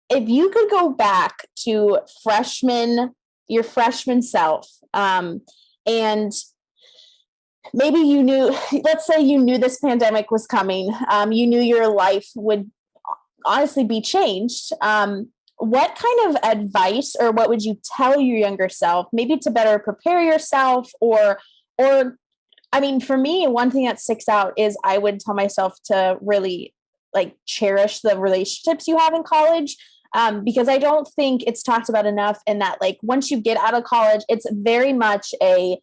if you could go back to your freshman self, and maybe you knew, let's say you knew this pandemic was coming, you knew your life would honestly be changed. What kind of advice or what would you tell your younger self, maybe to better prepare yourself, or I mean, for me, one thing that sticks out is I would tell myself to really like cherish the relationships you have in college. Because I don't think it's talked about enough, and that like once you get out of college, it's very much it's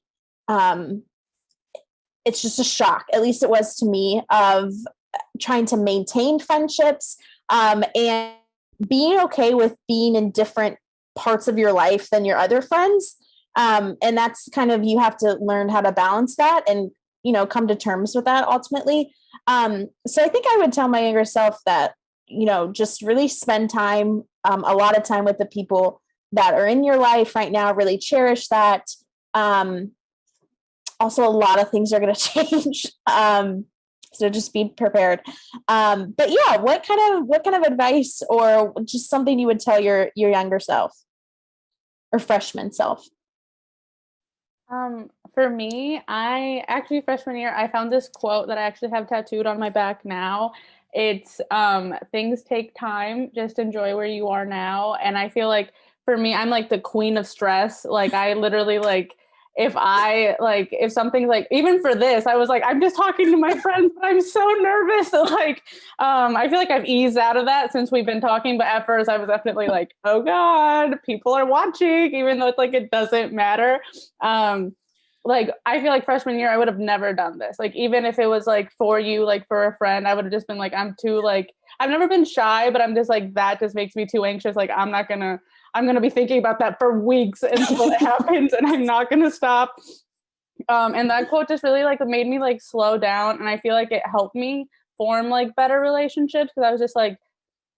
just a shock. At least it was to me, of trying to maintain friendships, and being okay with being in different parts of your life than your other friends. And that's kind of, you have to learn how to balance that and, come to terms with that ultimately. So I think I would tell my younger self that, just really spend time, a lot of time with the people that are in your life right now, really cherish that. Also, a lot of things are going to change. So just be prepared. But yeah, what kind of advice or just something you would tell your younger self or freshman self? For me, I actually freshman year, I found this quote that I actually have tattooed on my back now. It's things take time, just enjoy where you are now. And I feel like for me, I'm like the queen of stress. Like I literally like if something like, even for this, I was like, I'm just talking to my friends, but I'm so nervous. I feel like I've eased out of that since we've been talking. But at first I was definitely like, oh God, people are watching, even though it's like, it doesn't matter. I feel like freshman year, I would have never done this. Like, even if it was like for you, like for a friend, I would have just been like, I've never been shy, but I'm just like, that just makes me too anxious. Like, I'm going to be thinking about that for weeks until it happens, and I'm not going to stop. And that quote just really like made me like slow down. And I feel like it helped me form like better relationships. Cause I was just like,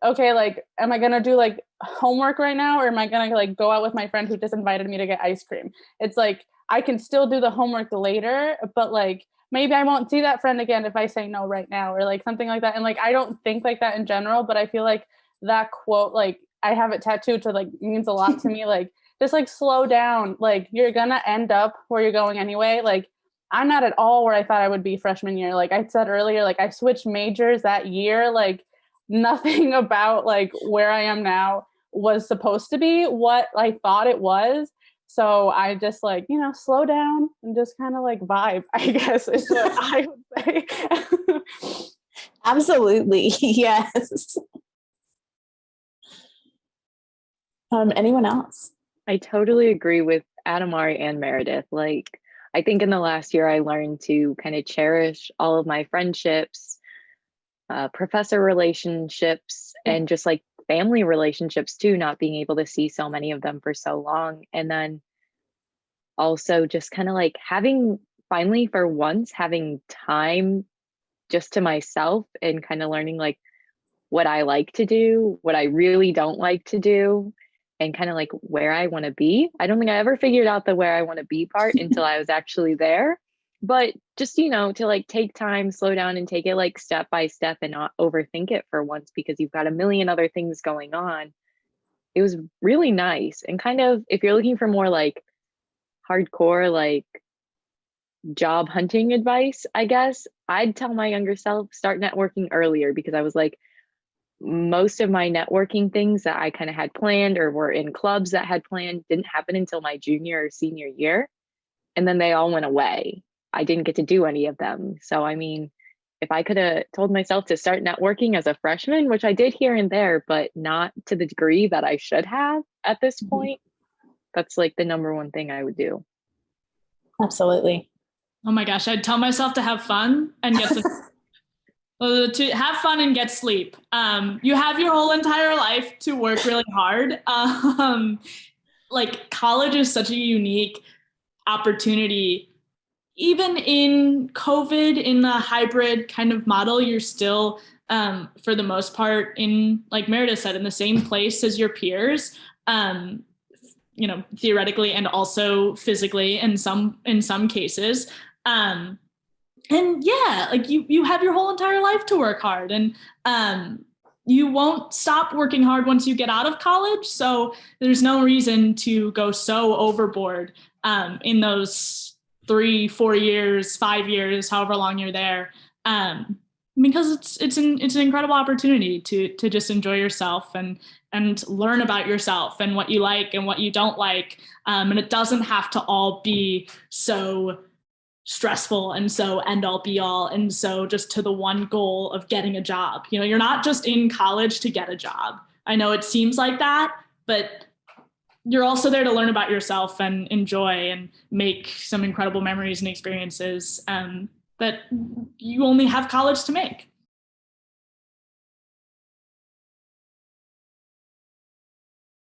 okay, like, am I going to do like homework right now? Or am I going to like go out with my friend who just invited me to get ice cream? It's like, I can still do the homework later, but like, maybe I won't see that friend again if I say no right now, or like something like that. And like, I don't think like that in general, but I feel like that quote, like I have it tattooed to like means a lot to me. Like, just like slow down. Like, you're going to end up where you're going anyway. Like, I'm not at all where I thought I would be freshman year. Like I said earlier, like I switched majors that year. Like nothing about like where I am now was supposed to be what I thought it was. So I just like, slow down and just kind of like vibe, I guess is what I would say. Absolutely. Yes. Anyone else? I totally agree with Adamari and Meredith. Like, I think in the last year, I learned to kind of cherish all of my friendships, professor relationships, and just like family relationships too, not being able to see so many of them for so long. And then also just kind of like finally for once having time just to myself, and kind of learning like what I like to do, what I really don't like to do, and kind of like where I want to be. I don't think I ever figured out the where I want to be part until I was actually there. But just, to like take time, slow down, and take it like step by step and not overthink it for once, because you've got a million other things going on. It was really nice. And kind of, if you're looking for more like hardcore, like job hunting advice, I guess I'd tell my younger self, start networking earlier, because I was like, most of my networking things that I kind of had planned or were in clubs that had planned didn't happen until my junior or senior year. And then they all went away. I didn't get to do any of them. So, I mean, if I could have told myself to start networking as a freshman, which I did here and there, but not to the degree that I should have at this point, that's like the number one thing I would do. Absolutely. Oh my gosh, I'd tell myself to have fun and get some to have fun and get sleep. You have your whole entire life to work really hard. Like college is such a unique opportunity. Even in COVID, in the hybrid kind of model, you're still, for the most part, in, like Meredith said, in the same place as your peers, theoretically and also physically in some cases. And yeah, like you have your whole entire life to work hard. And you won't stop working hard once you get out of college. So there's no reason to go so overboard in those 3-4 years, 5 years, however long you're there. Because it's an incredible opportunity to just enjoy yourself and learn about yourself and what you like and what you don't like. And it doesn't have to all be so stressful and so end all be all and so just to the one goal of getting a job. You know, you're not just in college to get a job. I know it seems like that, but you're also there to learn about yourself and enjoy and make some incredible memories and experiences that you only have college to make.